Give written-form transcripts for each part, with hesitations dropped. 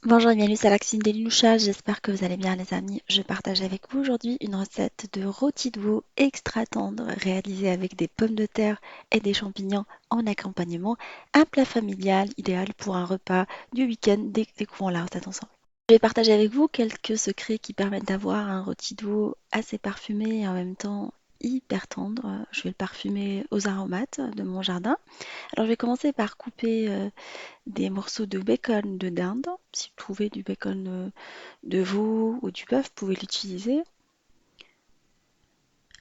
Bonjour et bienvenue à l'Axine des Loucha, j'espère que vous allez bien les amis. Je partage avec vous aujourd'hui une recette de rôti de veau extra tendre réalisée avec des pommes de terre et des champignons en accompagnement. Un plat familial idéal pour un repas du week-end. Découvrons la recette ensemble. Je vais partager avec vous quelques secrets qui permettent d'avoir un rôti de veau assez parfumé et en même temps hyper tendre. Je vais le parfumer aux aromates de mon jardin. Alors je vais commencer par couper des morceaux de bacon de dinde. Si vous trouvez du bacon de veau ou du bœuf, vous pouvez l'utiliser.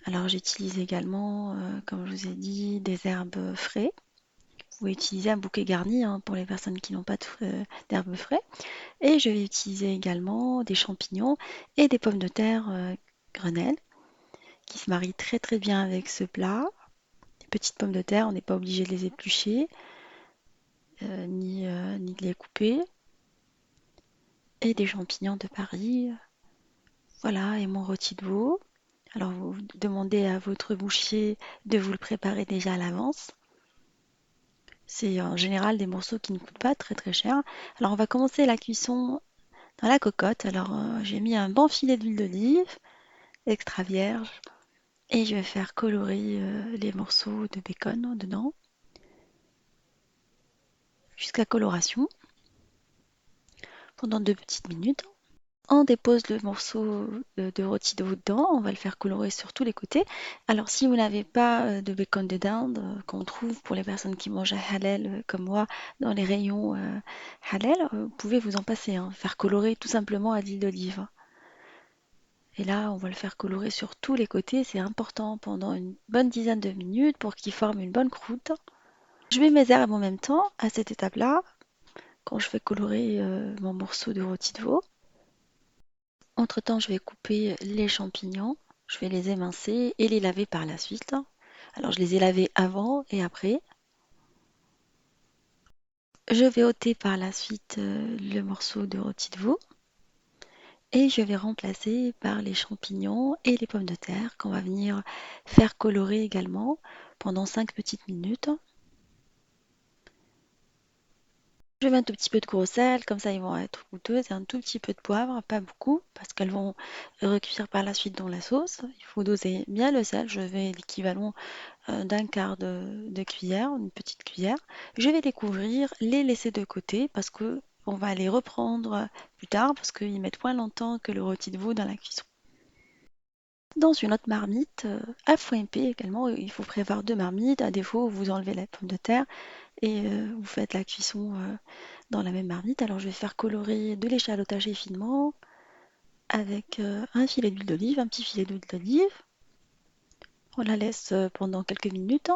Alors j'utilise également, comme je vous ai dit, des herbes frais. Vous pouvez utiliser un bouquet garni hein, pour les personnes qui n'ont pas d'herbes frais. Et je vais utiliser également des champignons et des pommes de terre grenelles qui se marient très très bien avec ce plat. Les petites pommes de terre, on n'est pas obligé de les éplucher ni de les couper. Et des champignons de Paris. Voilà, et mon rôti de veau. Alors vous demandez à votre boucher de vous le préparer déjà à l'avance. C'est en général des morceaux qui ne coûtent pas très très cher. Alors on va commencer la cuisson dans la cocotte. Alors j'ai mis un bon filet d'huile d'olive, extra vierge, et je vais faire colorer les morceaux de bacon dedans jusqu'à coloration pendant 2 petites minutes. On dépose le morceau de rôti de veau dedans, on va le faire colorer sur tous les côtés. Alors si vous n'avez pas de bacon de dinde qu'on trouve pour les personnes qui mangent halal comme moi dans les rayons halal, vous pouvez vous en passer, hein, faire colorer tout simplement à l'huile d'olive. Et là, on va le faire colorer sur tous les côtés, c'est important pendant une bonne dizaine de minutes pour qu'il forme une bonne croûte. Je mets mes herbes en même temps à cette étape-là, quand je fais colorer mon morceau de rôti de veau. Entre-temps, je vais couper les champignons, je vais les émincer et les laver par la suite. Alors, je les ai lavés avant et après. Je vais ôter par la suite le morceau de rôti de veau et je vais remplacer par les champignons et les pommes de terre qu'on va venir faire colorer également pendant 5 petites minutes. Je mets un tout petit peu de gros sel, comme ça ils vont être goûteuses, et un tout petit peu de poivre, pas beaucoup, parce qu'elles vont recuire par la suite dans la sauce. Il faut doser bien le sel, je vais l'équivalent d'un quart de cuillère, une petite cuillère. Je vais les couvrir, les laisser de côté, parce que on va les reprendre plus tard, parce qu'ils mettent moins longtemps que le rôti de veau dans la cuisson. Dans une autre marmite, à fouet épais également, il faut prévoir 2 marmites, à défaut vous enlevez la pomme de terre et vous faites la cuisson dans la même marmite. Alors je vais faire colorer de l'échalote hachée finement avec un filet d'huile d'olive, un petit filet d'huile d'olive. On la laisse pendant quelques minutes,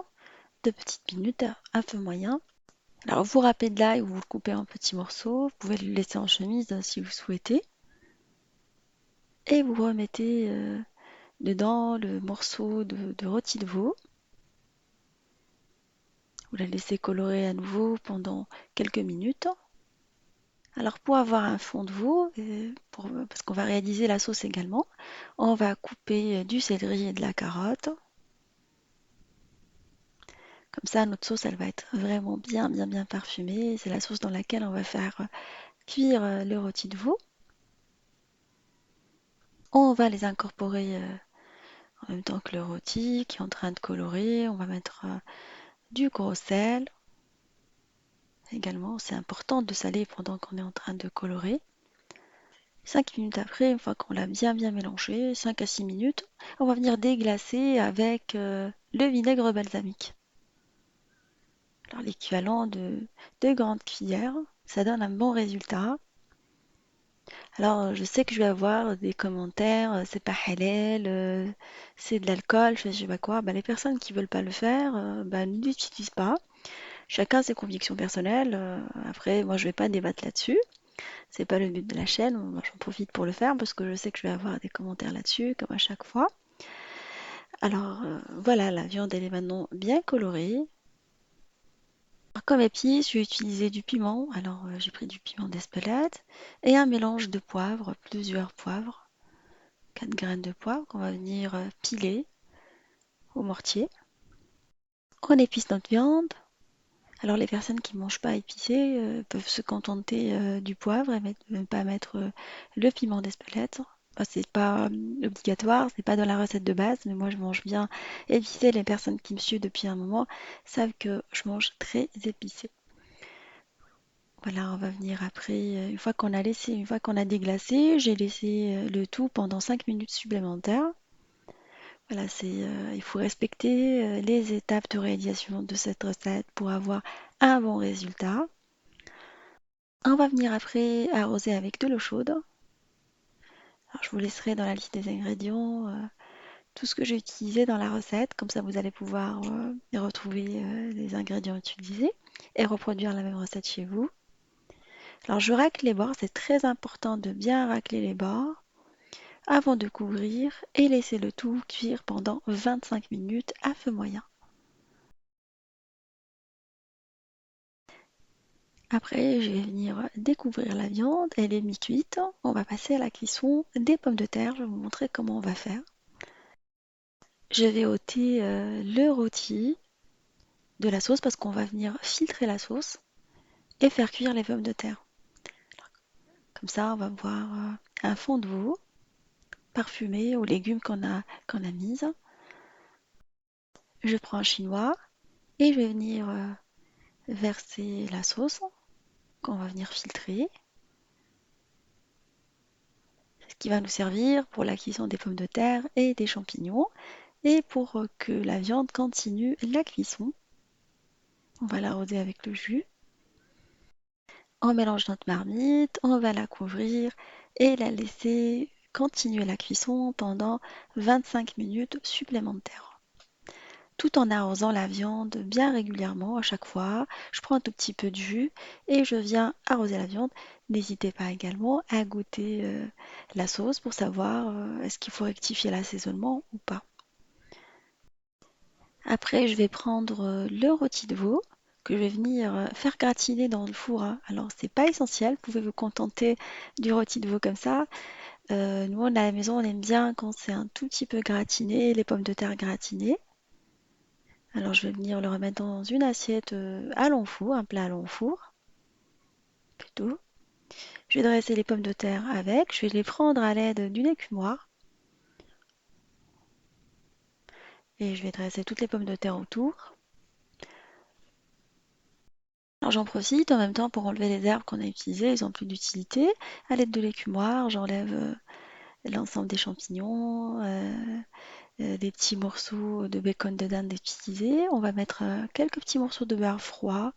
2 petites minutes à feu moyen. Alors vous râpez de l'ail ou vous le coupez en petits morceaux. Vous pouvez le laisser en chemise si vous souhaitez. Et vous remettez dedans le morceau de rôti de veau. Vous la laissez colorer à nouveau pendant quelques minutes. Alors pour avoir un fond de veau, parce qu'on va réaliser la sauce également, on va couper du céleri et de la carotte. Comme ça, notre sauce, elle va être vraiment bien, bien, bien parfumée. C'est la sauce dans laquelle on va faire cuire le rôti de veau. On va les incorporer en même temps que le rôti qui est en train de colorer. On va mettre du gros sel. Également, c'est important de saler pendant qu'on est en train de colorer. 5 minutes après, une fois qu'on l'a bien bien mélangé, 5 à 6 minutes, on va venir déglacer avec le vinaigre balsamique. Alors l'équivalent de 2 grandes cuillères, ça donne un bon résultat. Alors je sais que je vais avoir des commentaires, c'est pas halal, c'est de l'alcool, je sais pas quoi. Bah, les personnes qui veulent pas le faire, bah, ne l'utilisent pas. Chacun ses convictions personnelles. Après, moi je vais pas débattre là-dessus. C'est pas le but de la chaîne, moi j'en profite pour le faire parce que je sais que je vais avoir des commentaires là-dessus, comme à chaque fois. Alors voilà, la viande elle est maintenant bien colorée. Alors, comme épice, je vais utiliser du piment. Alors j'ai pris du piment d'Espelette et un mélange de poivre, plusieurs poivres, 4 graines de poivre qu'on va venir piler au mortier. On épice notre viande Alors les personnes qui ne mangent pas épicé peuvent se contenter du poivre et ne pas mettre le piment d'Espelette. Bah, c'est pas obligatoire, c'est pas dans la recette de base, mais moi je mange bien épicé. Les personnes qui me suivent depuis un moment savent que je mange très épicé. Voilà, on va venir après, une fois qu'on a déglacé, j'ai laissé le tout pendant 5 minutes supplémentaires. Voilà, il faut respecter les étapes de réalisation de cette recette pour avoir un bon résultat. On va venir après arroser avec de l'eau chaude. Alors, je vous laisserai dans la liste des ingrédients tout ce que j'ai utilisé dans la recette, comme ça vous allez pouvoir retrouver les ingrédients utilisés et reproduire la même recette chez vous. Alors je racle les bords, c'est très important de bien racler les bords avant de couvrir et laisser le tout cuire pendant 25 minutes à feu moyen. Après, je vais venir découvrir la viande, elle est mi-cuite. On va passer à la cuisson des pommes de terre, je vais vous montrer comment on va faire. Je vais ôter le rôti de la sauce parce qu'on va venir filtrer la sauce et faire cuire les pommes de terre. Comme ça, on va avoir un fond de veau parfumé aux légumes qu'on a mis. Je prends un chinois et je vais venir verser la sauce qu'on va venir filtrer, ce qui va nous servir pour la cuisson des pommes de terre et des champignons. Et pour que la viande continue la cuisson, on va l'arroser avec le jus. On mélange notre marmite, on va la couvrir et la laisser continuer la cuisson pendant 25 minutes supplémentaires. Tout en arrosant la viande bien régulièrement à chaque fois. Je prends un tout petit peu de jus et je viens arroser la viande. N'hésitez pas également à goûter la sauce pour savoir est-ce qu'il faut rectifier l'assaisonnement ou pas. Après, je vais prendre le rôti de veau que je vais venir faire gratiner dans le four, hein. Alors, c'est pas essentiel, vous pouvez vous contenter du rôti de veau comme ça. Nous, à la maison, on aime bien quand c'est un tout petit peu gratiné, les pommes de terre gratinées. Alors, je vais venir le remettre dans une assiette à long four, un plat à long four, plutôt. Je vais dresser les pommes de terre avec, je vais les prendre à l'aide d'une écumoire et je vais dresser toutes les pommes de terre autour. Alors j'en profite en même temps pour enlever les herbes qu'on a utilisées, ils n'ont plus d'utilité. À l'aide de l'écumoire, j'enlève l'ensemble des champignons, des petits morceaux de bacon de dinde utilisés. On va mettre quelques petits morceaux de beurre froid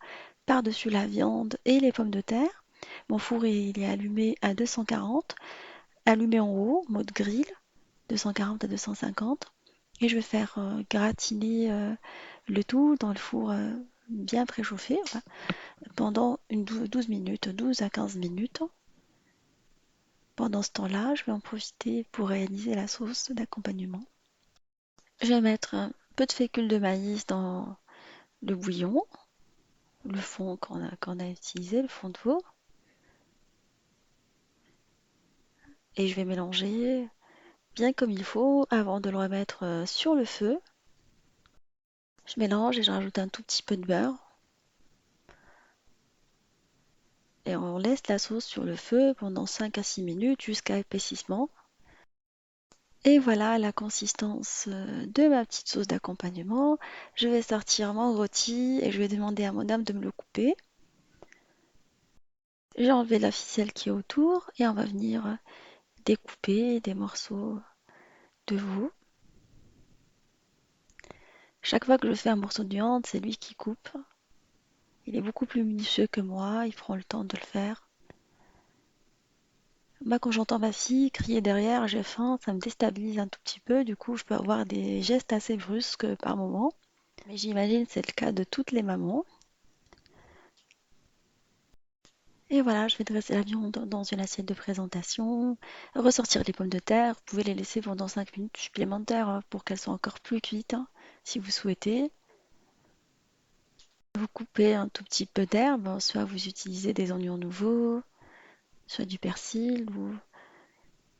par-dessus la viande et les pommes de terre. Mon four il est allumé à 240, allumé en haut, mode grill, 240 à 250. Et je vais faire gratiner le tout dans le four bien préchauffé, enfin, pendant 12 minutes, 12 à 15 minutes. Pendant ce temps-là, je vais en profiter pour réaliser la sauce d'accompagnement. Je vais mettre un peu de fécule de maïs dans le bouillon, le fond qu'on a utilisé, le fond de veau. Et je vais mélanger bien comme il faut avant de le remettre sur le feu. Je mélange et je rajoute un tout petit peu de beurre. Et on laisse la sauce sur le feu pendant 5 à 6 minutes jusqu'à épaississement. Et voilà la consistance de ma petite sauce d'accompagnement. Je vais sortir mon rôti et je vais demander à mon homme de me le couper. J'ai enlevé la ficelle qui est autour et on va venir découper des morceaux de veau. Chaque fois que je fais un morceau de viande, c'est lui qui coupe. Il est beaucoup plus minutieux que moi, il prend le temps de le faire. Moi, quand j'entends ma fille crier derrière, j'ai faim, ça me déstabilise un tout petit peu. Du coup, je peux avoir des gestes assez brusques par moment. Mais j'imagine que c'est le cas de toutes les mamans. Et voilà, je vais dresser la viande dans une assiette de présentation, ressortir les pommes de terre. Vous pouvez les laisser pendant 5 minutes supplémentaires pour qu'elles soient encore plus cuites, si vous souhaitez. Vous coupez un tout petit peu d'herbe, soit vous utilisez des oignons nouveaux, soit du persil, ou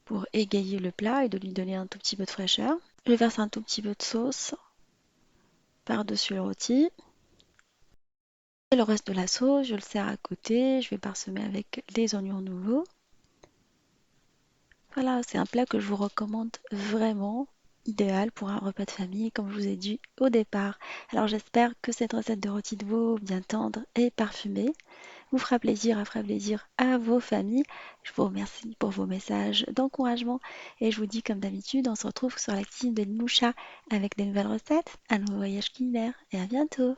pour égayer le plat et de lui donner un tout petit peu de fraîcheur. Je verse un tout petit peu de sauce par-dessus le rôti. Et le reste de la sauce, je le sers à côté. Je vais parsemer avec les oignons nouveaux. Voilà, c'est un plat que je vous recommande vraiment, idéal pour un repas de famille, comme je vous ai dit au départ. Alors j'espère que cette recette de rôti de veau bien tendre et parfumée vous fera plaisir à vos familles. Je vous remercie pour vos messages d'encouragement et je vous dis comme d'habitude, on se retrouve sur la cuisine de Noucha avec des nouvelles recettes, un nouveau voyage culinaire et à bientôt.